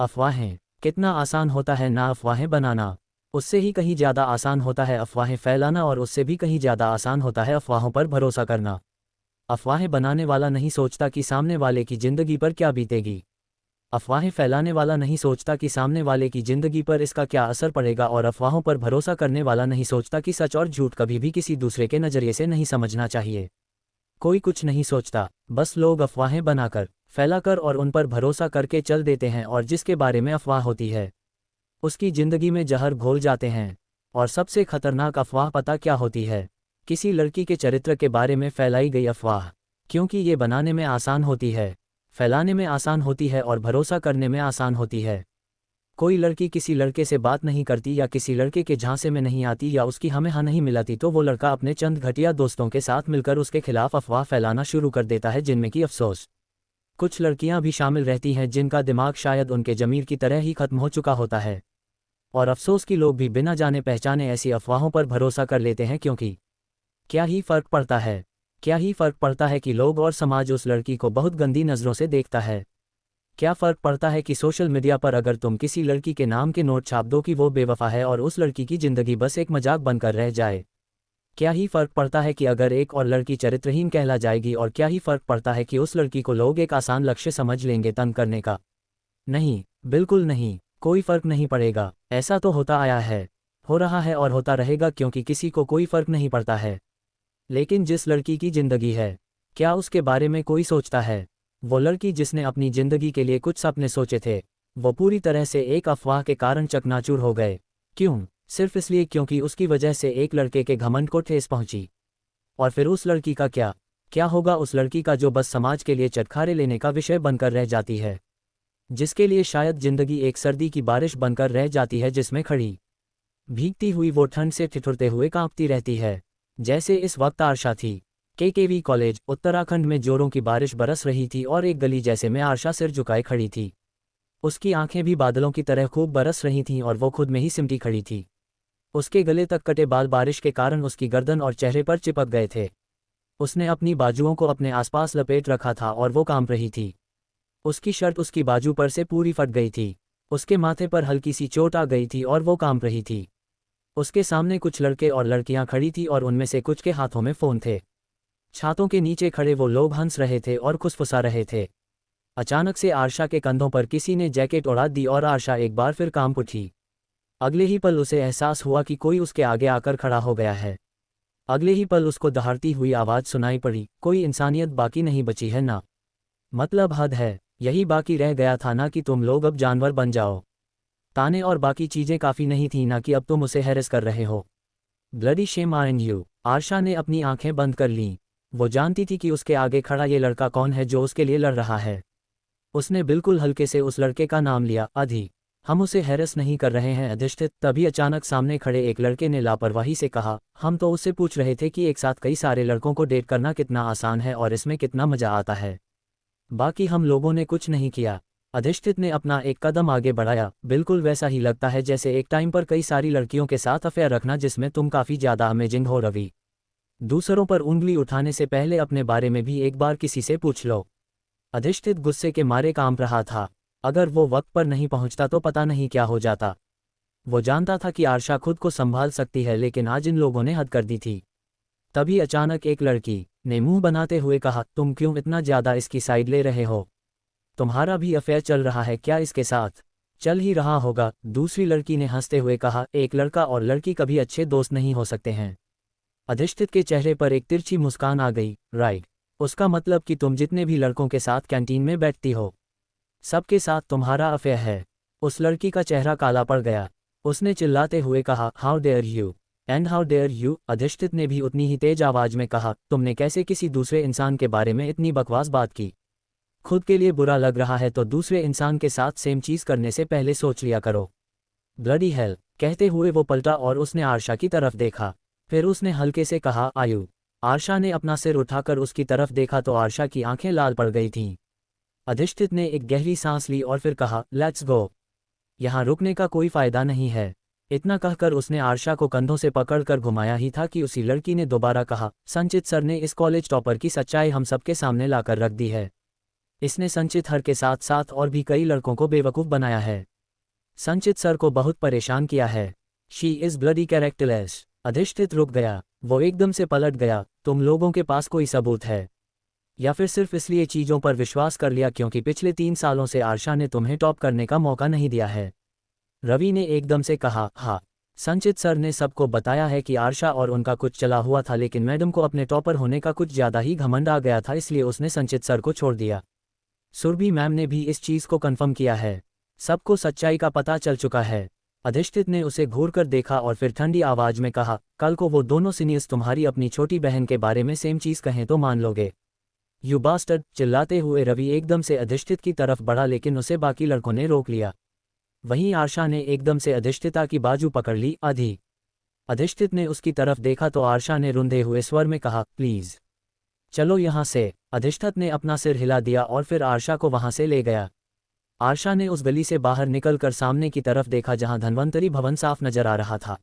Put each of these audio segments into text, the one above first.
अफवाहें। कितना आसान होता है ना अफवाहें बनाना। उससे ही कहीं ज़्यादा आसान होता है अफवाहें फैलाना, और उससे भी कहीं ज़्यादा आसान होता है अफवाहों पर भरोसा करना। अफवाहें बनाने वाला नहीं सोचता कि सामने वाले की ज़िंदगी पर क्या बीतेगी। अफवाहें फैलाने वाला नहीं सोचता कि सामने वाले की ज़िंदगी पर इसका क्या असर पड़ेगा, और अफवाहों पर भरोसा करने वाला नहीं सोचता कि सच और झूठ कभी भी किसी दूसरे के नज़रिए से नहीं समझना चाहिए। कोई कुछ नहीं सोचता, बस लोग अफवाहें बनाकर, फैलाकर और उन पर भरोसा करके चल देते हैं, और जिसके बारे में अफवाह होती है उसकी ज़िंदगी में जहर घोल जाते हैं। और सबसे खतरनाक अफवाह पता क्या होती है? किसी लड़की के चरित्र के बारे में फैलाई गई अफवाह। क्योंकि ये बनाने में आसान होती है, फैलाने में आसान होती है और भरोसा करने में आसान होती है। कोई लड़की किसी लड़के से बात नहीं करती या किसी लड़के के झांसे में नहीं आती या उसकी हमें हाँ नहीं मिलाती, तो वो लड़का अपने चंद घटिया दोस्तों के साथ मिलकर उसके खिलाफ अफवाह फैलाना शुरू कर देता है, जिनमें कि अफसोस कुछ लड़कियां भी शामिल रहती हैं जिनका दिमाग शायद उनके जमीर की तरह ही खत्म हो चुका होता है। और अफसोस कि लोग भी बिना जाने पहचाने ऐसी अफवाहों पर भरोसा कर लेते हैं, क्योंकि क्या ही फ़र्क पड़ता है? क्या ही फ़र्क पड़ता है कि लोग और समाज उस लड़की को बहुत गंदी नज़रों से देखता है? क्या फ़र्क पड़ता है कि सोशल मीडिया पर अगर तुम किसी लड़की के नाम के नोट छाप दो कि वो बेवफा है और उस लड़की की ज़िंदगी बस एक मजाक बनकर रह जाए? क्या ही फ़र्क पड़ता है कि अगर एक और लड़की चरित्रहीन कहला जाएगी? और क्या ही फ़र्क पड़ता है कि उस लड़की को लोग एक आसान लक्ष्य समझ लेंगे तंग करने का? नहीं, बिल्कुल नहीं, कोई फ़र्क नहीं पड़ेगा। ऐसा तो होता आया है, हो रहा है और होता रहेगा, क्योंकि किसी को कोई फ़र्क नहीं पड़ता है। लेकिन जिस लड़की की ज़िंदगी है, क्या उसके बारे में कोई सोचता है? वो लड़की जिसने अपनी ज़िंदगी के लिए कुछ सपने सोचे थे, वो पूरी तरह से एक अफवाह के कारण चकनाचूर हो गए। क्यों? सिर्फ इसलिए क्योंकि उसकी वजह से एक लड़के के घमंड को ठेस पहुंची। और फिर उस लड़की का क्या क्या होगा? उस लड़की का जो बस समाज के लिए चटखारे लेने का विषय बनकर रह जाती है, जिसके लिए शायद ज़िंदगी एक सर्दी की बारिश बनकर रह जाती है, जिसमें खड़ी भीगती हुई वो ठंड से ठिठुरते हुए कांपती रहती है। जैसे इस वक्त आरशा थी। केकेवी कॉलेज, उत्तराखंड में जोरों की बारिश बरस रही थी और एक गली जैसे में आरशा सिर झुकाए खड़ी थी। उसकी आंखें भी बादलों की तरह खूब बरस रही थीं और वो खुद में ही सिमटी खड़ी थी। उसके गले तक कटे बाल बारिश के कारण उसकी गर्दन और चेहरे पर चिपक गए थे। उसने अपनी बाजुओं को अपने आसपास लपेट रखा था और वो कांप रही थी। उसकी शर्ट उसकी बाजू पर से पूरी फट गई थी। उसके माथे पर हल्की सी चोट आ गई थी और वो कांप रही थी। उसके सामने कुछ लड़के और लड़कियां खड़ी थी और उनमें से कुछ के हाथों में फ़ोन थे। छातों के नीचे खड़े वो लोग हंस रहे थे और खुसफुसा रहे थे। अचानक से आरशा के कंधों पर किसी ने जैकेट उड़ा दी और आरशा एक बार फिर कांप उठी। अगले ही पल उसे एहसास हुआ कि कोई उसके आगे आकर खड़ा हो गया है। अगले ही पल उसको दहाड़ती हुई आवाज़ सुनाई पड़ी, कोई इंसानियत बाकी नहीं बची है ना? मतलब हद है, यही बाकी रह गया था ना कि तुम लोग अब जानवर बन जाओ। ताने और बाकी चीज़ें काफ़ी नहीं थी ना कि अब तुम उसे हैरेस कर रहे हो। Bloody shame on you. Aarsha ने अपनी आंखें बंद कर लीं। वो जानती थी कि उसके आगे खड़ा ये लड़का कौन है जो उसके लिए लड़ रहा है। उसने बिल्कुल हल्के से उस लड़के का नाम लिया, अधि। हम उसे हैरेस नहीं कर रहे हैं अधिष्ठित। तभी अचानक सामने खड़े एक लड़के ने लापरवाही से कहा, हम तो उससे पूछ रहे थे कि एक साथ कई सारे लड़कों को डेट करना कितना आसान है और इसमें कितना मज़ा आता है। बाकी हम लोगों ने कुछ नहीं किया। अधिष्ठित ने अपना एक कदम आगे बढ़ाया। बिल्कुल वैसा ही लगता है जैसे एक टाइम पर कई सारी लड़कियों के साथ अफेयर रखना, जिसमें तुम काफ़ी ज़्यादा अमेजिंग हो रवि। दूसरों पर उंगली उठाने से पहले अपने बारे में भी एक बार किसी से पूछ लो। अधिष्ठित गुस्से के मारे कांप रहा था। अगर वो वक्त पर नहीं पहुंचता तो पता नहीं क्या हो जाता। वो जानता था कि आरशा खुद को संभाल सकती है, लेकिन आज इन लोगों ने हद कर दी थी। तभी अचानक एक लड़की ने मुंह बनाते हुए कहा, तुम क्यों इतना ज़्यादा इसकी साइड ले रहे हो? तुम्हारा भी अफेयर चल रहा है क्या इसके साथ? चल ही रहा होगा। दूसरी लड़की ने हंसते हुए कहा, एक लड़का और लड़की कभी अच्छे दोस्त नहीं हो सकते हैं। अधिष्ठित के चेहरे पर एक तिरछी मुस्कान आ गई। राइट, उसका मतलब कि तुम जितने भी लड़कों के साथ कैंटीन में बैठती हो, सबके साथ तुम्हारा अफेयर है। उस लड़की का चेहरा काला पड़ गया। उसने चिल्लाते हुए कहा, how dare you and how dare you. Adhishthit ने भी उतनी ही तेज आवाज में कहा, तुमने कैसे किसी दूसरे इंसान के बारे में इतनी बकवास बात की? खुद के लिए बुरा लग रहा है तो दूसरे इंसान के साथ सेम चीज़ करने से पहले सोच लिया करो। Bloody hell. कहते हुए वो पलटा और उसने आरशा की तरफ देखा। फिर उसने हल्के से कहा, आयु। आरशा ने अपना सिर उठाकर उसकी तरफ देखा तो आरशा की आंखें लाल पड़ गई थीं। अधिष्ठित ने एक गहरी सांस ली और फिर कहा, लेट्स गो। यहाँ रुकने का कोई फायदा नहीं है। इतना कहकर उसने आरशा को कंधों से पकड़कर घुमाया ही था कि उसी लड़की ने दोबारा कहा, संचित सर ने इस कॉलेज टॉपर की सच्चाई हम सबके सामने लाकर रख दी है। इसने संचित हर के साथ साथ और भी कई लड़कों को बेवकूफ़ बनाया है। संचित सर को बहुत परेशान किया है। She is bloody characterless. Adhishthit रुक गया। वो एकदम से पलट गया। तुम लोगों के पास कोई सबूत है, या फिर सिर्फ इसलिए चीज़ों पर विश्वास कर लिया क्योंकि पिछले 3 सालों से आर्शा ने तुम्हें टॉप करने का मौका नहीं दिया है? रवि ने एकदम से कहा। हाँ, संचित सर ने सबको बताया है कि आर्शा और उनका कुछ चला हुआ था, लेकिन मैडम को अपने टॉपर होने का कुछ ज़्यादा ही घमंड आ गया था, इसलिए उसने संचित सर को छोड़ दिया। सुरभि मैम ने भी इस चीज़ को कन्फर्म किया है। सबको सच्चाई का पता चल चुका है। अधिष्ठित ने उसे घूरकर देखा और फिर ठंडी आवाज में कहा, कल को वो दोनों सीनियर्स तुम्हारी अपनी छोटी बहन के बारे में सेम चीज़ कहें तो मान लोगे? You bastard! चिल्लाते हुए रवि एकदम से अधिष्ठित की तरफ बढ़ा, लेकिन उसे बाकी लड़कों ने रोक लिया। वहीं आर्शा ने एकदम से अधिष्ठिता की बाजू पकड़ ली। अधिष्ठित ने उसकी तरफ देखा तो आर्शा ने रुंधे हुए स्वर में कहा, प्लीज चलो यहाँ से। अधिष्ठित ने अपना सिर हिला दिया और फिर आर्शा को वहां से ले गया। आर्शा ने उस गली से बाहर निकलकर सामने की तरफ देखा जहां धन्वंतरी भवन साफ नजर आ रहा था।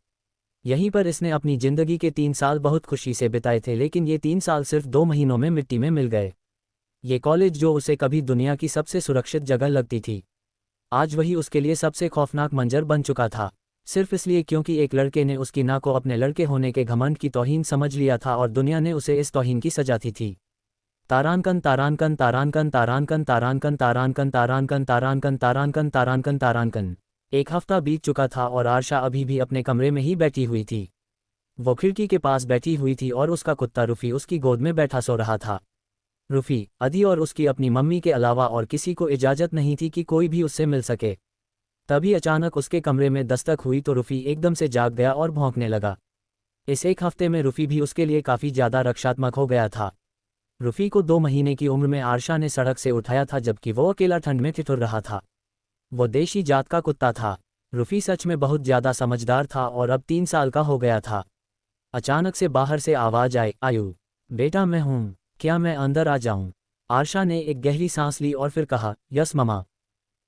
यहीं पर इसने अपनी जिंदगी के 3 साल बहुत खुशी से बिताए थे, लेकिन ये 3 साल सिर्फ 2 महीनों में मिट्टी में मिल गए। ये कॉलेज जो उसे कभी दुनिया की सबसे सुरक्षित जगह लगती थी, आज वही उसके लिए सबसे खौफनाक मंजर बन चुका था, सिर्फ इसलिए क्योंकि एक लड़के ने उसकी नाक को अपने लड़के होने के घमंड की तौहीन समझ लिया था और दुनिया ने उसे इस तौहीन की सजा दी थी। तारांकन तारांकन तारांकन तारांकन तारांकन तारांकन तारांकन तारांकन तारांकन तारांकन तारांकन। 1 हफ्ता बीत चुका था और आर्शा अभी भी अपने कमरे में ही बैठी हुई थी। वो खिड़की के पास बैठी हुई थी और उसका कुत्ता रूफी उसकी गोद में बैठा सो रहा था। रूफी, अदी और उसकी अपनी मम्मी के अलावा और किसी को इजाज़त नहीं थी कि कोई भी उससे मिल सके। तभी अचानक उसके कमरे में दस्तक हुई तो रूफी एकदम से जाग गया और भौंकने लगा। इस 1 हफ्ते में रूफी भी उसके लिए काफ़ी ज़्यादा रक्षात्मक हो गया था। रूफी को 2 महीने की उम्र में आर्शा ने सड़क से उठाया था, जबकि वो अकेला ठंड में ठिठुर रहा था। वो देशी जात का कुत्ता था। रूफी सच में बहुत ज़्यादा समझदार था और अब 3 साल का हो गया था। अचानक से बाहर से आवाज़ आई, आयु बेटा मैं हूँ, क्या मैं अंदर आ जाऊँ? आर्शा ने एक गहरी सांस ली और फिर कहा, यस ममा,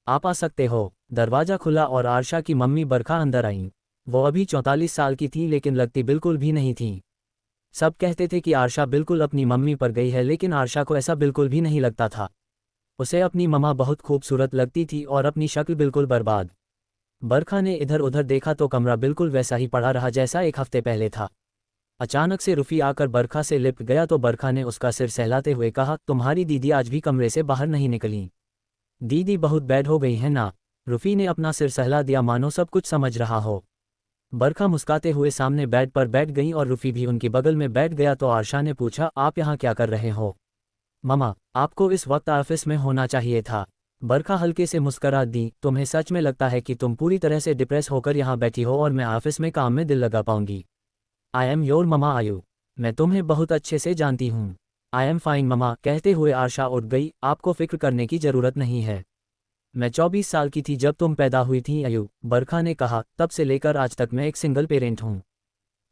आप आ सकते हो। दरवाज़ा खुला और आर्शा की मम्मी बरखा अंदर आईं। वो अभी 44 साल की थी, लेकिन लगती बिल्कुल भी नहीं थी। सब कहते थे कि आर्शा बिल्कुल अपनी मम्मी पर गई है, लेकिन आर्शा को ऐसा बिल्कुल भी नहीं लगता था। उसे अपनी मम्मा बहुत खूबसूरत लगती थी और अपनी शक्ल बिल्कुल बर्बाद। बरखा ने इधर उधर देखा तो कमरा बिल्कुल वैसा ही पड़ा रहा जैसा 1 हफ्ते पहले था। अचानक से रूफी आकर बरखा से लिपट गया तो बरखा ने उसका सिर सहलाते हुए कहा, तुम्हारी दीदी आज भी कमरे से बाहर नहीं निकली? दीदी बहुत बैड हो गई है ना? रूफी ने अपना सिर सहला दिया मानो सब कुछ समझ रहा हो। बरखा मुस्काते हुए सामने बेड पर बैठ गई और रूफी भी उनकी बगल में बैठ गया तो आर्शा ने पूछा, आप यहाँ क्या कर रहे हो? ममा, आपको इस वक्त ऑफिस में होना चाहिए था। बरखा हल्के से मुस्करा दी, तुम्हें सच में लगता है कि तुम पूरी तरह से डिप्रेस होकर यहाँ बैठी हो और मैं ऑफिस में काम में दिल लगा पाऊंगी? आई एम योर ममा आयु, मैं तुम्हें बहुत अच्छे से जानती हूँ। आई एम फाइन ममा, कहते हुए आर्शा उठ गई। आपको फिक्र करने की जरूरत नहीं है। मैं 24 साल की थी जब तुम पैदा हुई थी आयु, बरखा ने कहा। तब से लेकर आज तक मैं एक सिंगल पेरेंट हूँ।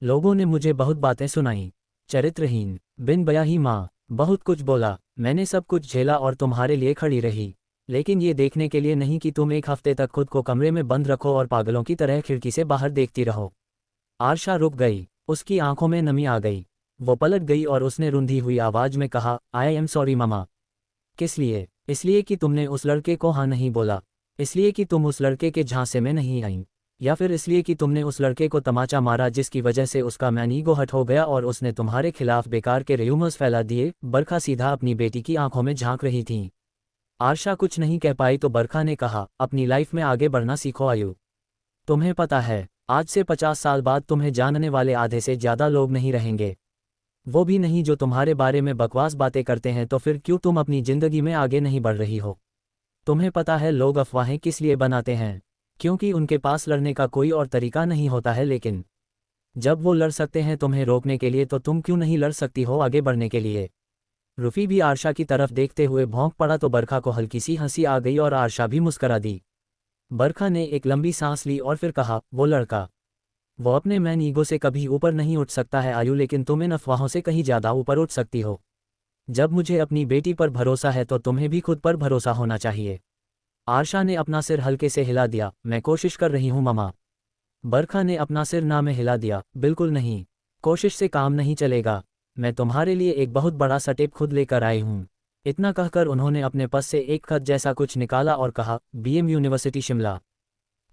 लोगों ने मुझे बहुत बातें सुनाई, चरित्रहीन, बिन बयाही माँ, बहुत कुछ बोला। मैंने सब कुछ झेला और तुम्हारे लिए खड़ी रही, लेकिन ये देखने के लिए नहीं कि तुम 1 हफ्ते तक खुद को कमरे में बंद रखो और पागलों की तरह खिड़की से बाहर देखती रहो। आर्शा रुक गई, उसकी आंखों में नमी आ गई। वो पलट गई और उसने रुंधी हुई आवाज में कहा, आई एम सॉरी ममा। किस लिए? इसलिए कि तुमने उस लड़के को हाँ नहीं बोला, इसलिए कि तुम उस लड़के के झांसे में नहीं आई, या फिर इसलिए कि तुमने उस लड़के को तमाचा मारा जिसकी वजह से उसका मैन ईगो हट हो गया और उसने तुम्हारे खिलाफ बेकार के र्यूमर्स फैला दिए। बरखा सीधा अपनी बेटी की आंखों में झांक रही थी। आर्शा कुछ नहीं कह पाई तो बरखा ने कहा, अपनी लाइफ में आगे बढ़ना सीखो आयु। तुम्हें पता है, आज से 50 साल बाद तुम्हें जानने वाले आधे से ज़्यादा लोग नहीं रहेंगे, वो भी नहीं जो तुम्हारे बारे में बकवास बातें करते हैं। तो फिर क्यों तुम अपनी ज़िंदगी में आगे नहीं बढ़ रही हो? तुम्हें पता है लोग अफवाहें किस लिए बनाते हैं? क्योंकि उनके पास लड़ने का कोई और तरीका नहीं होता है, लेकिन जब वो लड़ सकते हैं तुम्हें रोकने के लिए, तो तुम क्यों नहीं लड़ सकती हो आगे बढ़ने के लिए? रूफी भी आर्शा की तरफ देखते हुए भौंक पड़ा तो बरखा को हल्की सी हंसी आ गई और आर्शा भी मुस्करा दी। बरखा ने एक लंबी सांस ली और फिर कहा, वो लड़का, वो अपने मैन ईगो से कभी ऊपर नहीं उठ सकता है आयु, लेकिन तुम इन अफवाहों से कहीं ज़्यादा ऊपर उठ सकती हो। जब मुझे अपनी बेटी पर भरोसा है तो तुम्हें भी खुद पर भरोसा होना चाहिए। आर्शा ने अपना सिर हल्के से हिला दिया, मैं कोशिश कर रही हूँ ममा। बरखा ने अपना सिर ना में हिला दिया, बिल्कुल नहीं, कोशिश से काम नहीं चलेगा। मैं तुम्हारे लिए एक बहुत बड़ा स्टेप खुद लेकर आई हूँ। इतना कहकर उन्होंने अपने पास से एक खत जैसा कुछ निकाला और कहा, बीएम यूनिवर्सिटी शिमला।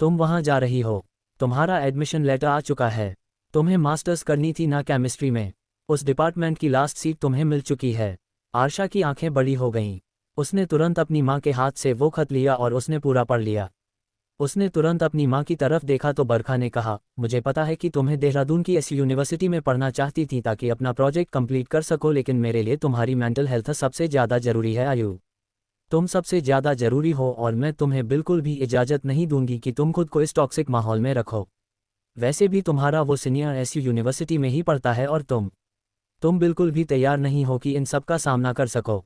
तुम वहाँ जा रही हो। तुम्हारा एडमिशन लेटर आ चुका है। तुम्हें मास्टर्स करनी थी ना केमिस्ट्री में। उस डिपार्टमेंट की लास्ट सीट तुम्हें मिल चुकी है। आरशा की आंखें बड़ी हो गईं। उसने तुरंत अपनी माँ के हाथ से वो खत लिया और उसने पूरा पढ़ लिया। उसने तुरंत अपनी माँ की तरफ देखा तो बरखा ने कहा, मुझे पता है कि तुम्हें देहरादून की ऐसी यूनिवर्सिटी में पढ़ना चाहती थी ताकि अपना प्रोजेक्ट कंप्लीट कर सको, लेकिन मेरे लिए तुम्हारी मेंटल हेल्थ सबसे ज़्यादा ज़रूरी है आयु। तुम सबसे ज़्यादा ज़रूरी हो और मैं तुम्हें बिल्कुल भी इजाज़त नहीं दूंगी कि तुम खुद को इस टॉक्सिक माहौल में रखो। वैसे भी तुम्हारा वो सीनियर ऐसी यूनिवर्सिटी में ही पढ़ता है और तुम बिल्कुल भी तैयार नहीं हो कि इन सब का सामना कर सको।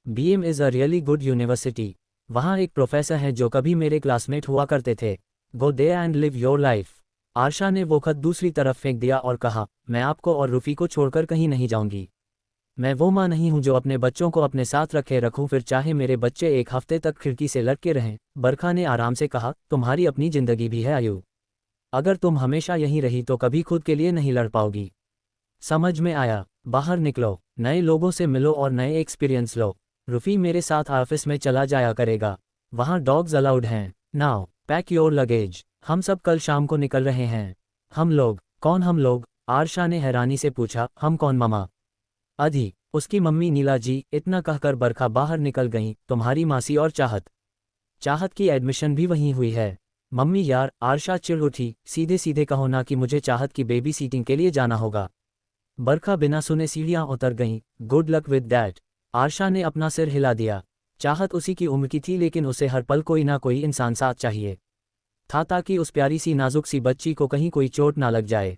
BM is a really good university. वहाँ एक प्रोफेसर हैं जो कभी मेरे क्लासमेट हुआ करते थे। Go there and live your life. Aarsha ने वो खत दूसरी तरफ फेंक दिया और कहा, मैं आपको और रूफी को छोड़कर कहीं नहीं जाऊंगी। मैं वो माँ नहीं हूँ जो अपने बच्चों को अपने साथ रखे रखूँ, फिर चाहे मेरे बच्चे एक हफ्ते तक खिड़की से लटके रहें। बरखा ने आराम से कहा, तुम्हारी अपनी जिंदगी भी है आयु। अगर तुम हमेशा यहीं रही तो कभी खुद के लिए नहीं लड़ पाओगी। समझ में आया? बाहर निकलो, नए लोगों से मिलो और नए एक्सपीरियंस लो। रूफी मेरे साथ ऑफिस में चला जाया करेगा। वहाँ डॉग्स अलाउड हैं। Now pack your luggage. हम सब कल शाम को निकल रहे हैं। हम लोग? कौन हम लोग? आरशा ने हैरानी से पूछा, हम कौन मामा? अधि, उसकी मम्मी नीला जी। इतना कहकर बरखा बाहर निकल गईं। तुम्हारी मासी और चाहत की एडमिशन भी वहीं हुई है। मम्मी यार, आरशा चिढ़ उठी, सीधे सीधे कहो ना कि मुझे चाहत की बेबी सीटिंग के लिए जाना होगा। बरखा बिना सुने सीढ़ियां उतर गईं। Good luck with that. Aarsha ने अपना सिर हिला दिया। चाहत उसी की उम्र की थी, लेकिन उसे हर पल कोई ना कोई इंसान साथ चाहिए था ताकि उस प्यारी सी नाजुक सी बच्ची को कहीं कोई चोट ना लग जाए।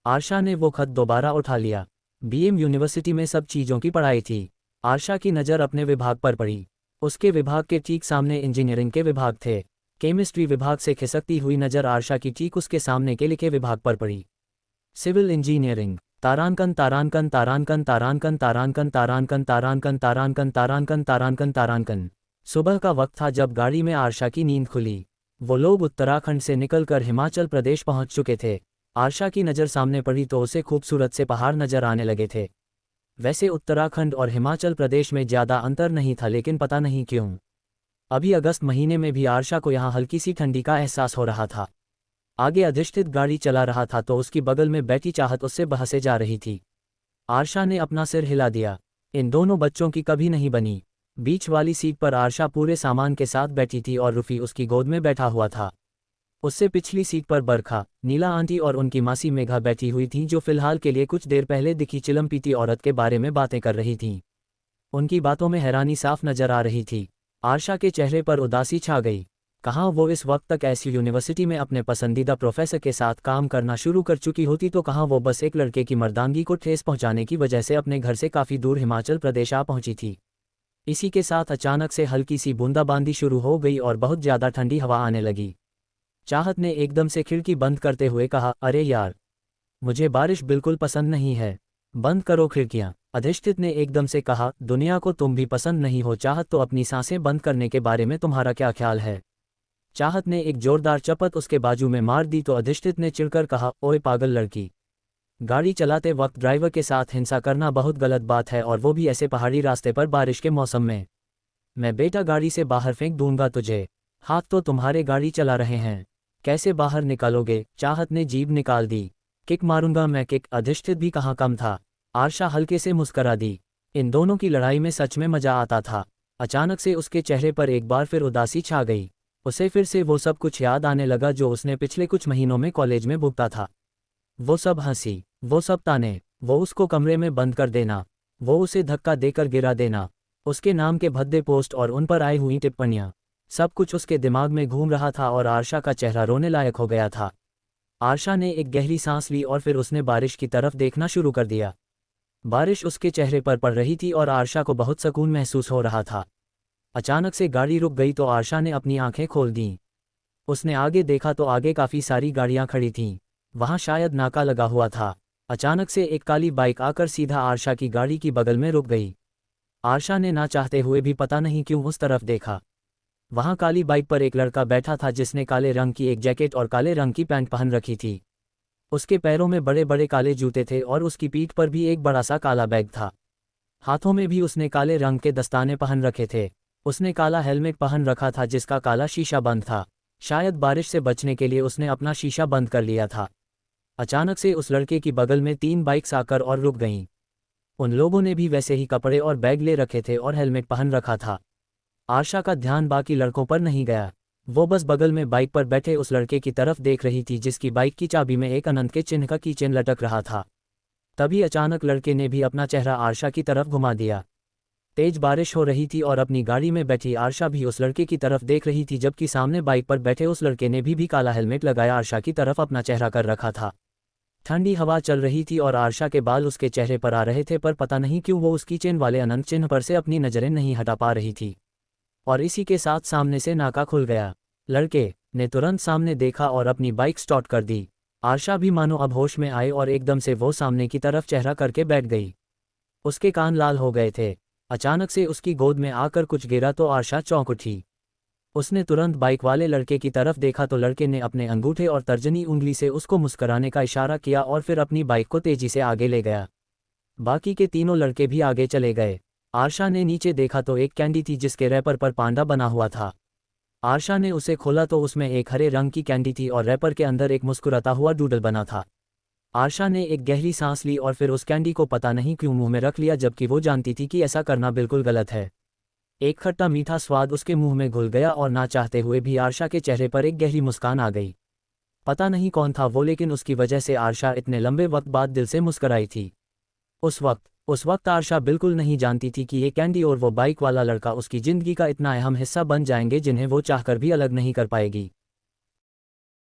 आरशा ने वो खत दोबारा उठा लिया। बीएम यूनिवर्सिटी में सब चीज़ों की पढ़ाई थी। आरशा की नज़र अपने विभाग पर पड़ी। उसके विभाग के ठीक सामने इंजीनियरिंग के विभाग थे। केमिस्ट्री विभाग से खिसकती हुई नज़र आरशा की ठीक उसके सामने के लिखे विभाग पर पड़ी, सिविल इंजीनियरिंग। तारांकन तारांकन तारांकन तारांकन तारांकन तारांकन तारांकन तारांकन तारांकन तारांकन तारांकन। सुबह का वक्त था जब गाड़ी में आरशा की नींद खुली। वो लोग उत्तराखंड से निकलकर हिमाचल प्रदेश पहुंच चुके थे। आरशा की नज़र सामने पड़ी तो उसे खूबसूरत से पहाड़ नजर आने लगे थे। वैसे उत्तराखंड और हिमाचल प्रदेश में ज़्यादा अंतर नहीं था, लेकिन पता नहीं क्यों अभी अगस्त महीने में भी आरशा को यहाँ हल्की सी ठंडी का एहसास हो रहा था। आगे अधिष्ठित गाड़ी चला रहा था तो उसकी बगल में बैठी चाहत उससे बहसे जा रही थी। आरशा ने अपना सिर हिला दिया। इन दोनों बच्चों की कभी नहीं बनी। बीच वाली सीट पर आरशा पूरे सामान के साथ बैठी थी और रूफी उसकी गोद में बैठा हुआ था। उससे पिछली सीट पर बरखा, नीला आंटी और उनकी मासी मेघा बैठी हुई थीं, जो फिलहाल के लिए कुछ देर पहले दिखी चिलम पीती औरत के बारे में बातें कर रही थीं। उनकी बातों में हैरानी साफ नजर आ रही थी। आरशा के चेहरे पर उदासी छा गई। कहाँ वो इस वक्त तक ऐसी यूनिवर्सिटी में अपने पसंदीदा प्रोफेसर के साथ काम करना शुरू कर चुकी होती, तो कहाँ वो बस एक लड़के की मर्दानगी को ठेस पहुंचाने की वजह से अपने घर से काफ़ी दूर हिमाचल प्रदेश आ पहुंची थी। इसी के साथ अचानक से हल्की सी बूंदाबांदी शुरू हो गई और बहुत ज़्यादा ठंडी हवा आने लगी। चाहत ने एकदम से खिड़की बंद करते हुए कहा, अरे यार, मुझे बारिश बिल्कुल पसंद नहीं है। बंद करो खिड़कियाँ। अधिष्ठित ने एकदम से कहा, दुनिया को तुम भी पसंद नहीं हो चाहत, तो अपनी सांसें बंद करने के बारे में तुम्हारा क्या ख्याल है? चाहत ने एक जोरदार चपत उसके बाजू में मार दी तो अधिष्ठित ने चिढ़कर कहा, ओए पागल लड़की, गाड़ी चलाते वक्त ड्राइवर के साथ हिंसा करना बहुत गलत बात है, और वो भी ऐसे पहाड़ी रास्ते पर बारिश के मौसम में। मैं बेटा गाड़ी से बाहर फेंक दूंगा तुझे। हाथ तो तुम्हारे गाड़ी चला रहे हैं, कैसे बाहर निकालोगे? चाहत ने जीभ निकाल दी। किक मारूंगा मैं किक। अधिष्ठित भी कहाँ कम था। आरशा हल्के से मुस्करा दी। इन दोनों की लड़ाई में सच में मजा आता था। अचानक से उसके चेहरे पर एक बार फिर उदासी छा गई। उसे फिर से वो सब कुछ याद आने लगा जो उसने पिछले कुछ महीनों में कॉलेज में भुगता था। वो सब हंसी, वो सब ताने, वो उसको कमरे में बंद कर देना, वो उसे धक्का देकर गिरा देना, उसके नाम के भद्दे पोस्ट और उन पर आई हुई टिप्पणियाँ, सब कुछ उसके दिमाग में घूम रहा था और आरशा का चेहरा रोने लायक हो गया था। आरशा ने एक गहरी सांस ली और फिर उसने बारिश की तरफ देखना शुरू कर दिया। बारिश उसके चेहरे पर पड़ रही थी और आरशा को बहुत सुकून महसूस हो रहा था। अचानक से गाड़ी रुक गई तो आरशा ने अपनी आंखें खोल दीं। उसने आगे देखा तो आगे काफ़ी सारी गाड़ियां खड़ी थीं। वहां शायद नाका लगा हुआ था। अचानक से एक काली बाइक आकर सीधा आरशा की गाड़ी की बगल में रुक गई। आरशा ने ना चाहते हुए भी पता नहीं क्यों उस तरफ देखा। वहां काली बाइक पर एक लड़का बैठा था जिसने काले रंग की एक जैकेट और काले रंग की पैंट पहन रखी थी। उसके पैरों में बड़े बड़े काले जूते थे और उसकी पीठ पर भी एक बड़ा सा काला बैग था। हाथों में भी उसने काले रंग के दस्ताने पहन रखे थे। उसने काला हेलमेट पहन रखा था जिसका काला शीशा बंद था। शायद बारिश से बचने के लिए उसने अपना शीशा बंद कर लिया था। अचानक से उस लड़के की बगल में 3 बाइक्स आकर और रुक गईं। उन लोगों ने भी वैसे ही कपड़े और बैग ले रखे थे और हेलमेट पहन रखा था। आरशा का ध्यान बाकी लड़कों पर नहीं गया। वो बस बगल में बाइक पर बैठे उस लड़के की तरफ देख रही थी जिसकी बाइक की चाबी में एक अनंत के चिन्ह का कीचेन लटक रहा था। तभी अचानक लड़के ने भी अपना चेहरा आरशा की तरफ घुमा दिया। तेज बारिश हो रही थी और अपनी गाड़ी में बैठी आरशा भी उस लड़के की तरफ देख रही थी, जबकि सामने बाइक पर बैठे उस लड़के ने भी काला हेलमेट लगाया आरशा की तरफ अपना चेहरा कर रखा था। ठंडी हवा चल रही थी और आरशा के बाल उसके चेहरे पर आ रहे थे, पर पता नहीं क्यों वो उसकी चेन वाले अनंत चिन्ह पर से अपनी नज़रें नहीं हटा पा रही थी। और इसी के साथ सामने से नाका खुल गया। लड़के ने तुरंत सामने देखा और अपनी बाइक स्टार्ट कर दी। आरशा भी मानो अब होश में आए और एकदम से वो सामने की तरफ चेहरा करके बैठ गई। उसके कान लाल हो गए थे। अचानक से उसकी गोद में आकर कुछ गिरा तो आरशा चौंक उठी। उसने तुरंत बाइक वाले लड़के की तरफ देखा तो लड़के ने अपने अंगूठे और तर्जनी उंगली से उसको मुस्कुराने का इशारा किया और फिर अपनी बाइक को तेजी से आगे ले गया। बाकी के तीनों लड़के भी आगे चले गए। आरशा ने नीचे देखा तो एक कैंडी थी जिसके रैपर पर पांडा बना हुआ था। आरशा ने उसे खोला तो उसमें एक हरे रंग की कैंडी थी और रैपर के अंदर एक मुस्कुराता हुआ डूडल बना था। आरशा ने एक गहरी सांस ली और फिर उस कैंडी को पता नहीं क्यों मुंह में रख लिया, जबकि वो जानती थी कि ऐसा करना बिल्कुल गलत है। एक खट्टा मीठा स्वाद उसके मुंह में घुल गया और ना चाहते हुए भी आरशा के चेहरे पर एक गहरी मुस्कान आ गई। पता नहीं कौन था वो, लेकिन उसकी वजह से आरशा इतने लंबे वक्त बाद दिल से मुस्कराई थी। उस वक्त आरशा बिल्कुल नहीं जानती थी कि ये कैंडी और वो बाइक वाला लड़का उसकी ज़िंदगी का इतना अहम हिस्सा बन जाएंगे जिन्हें वो चाहकर भी अलग नहीं कर पाएगी।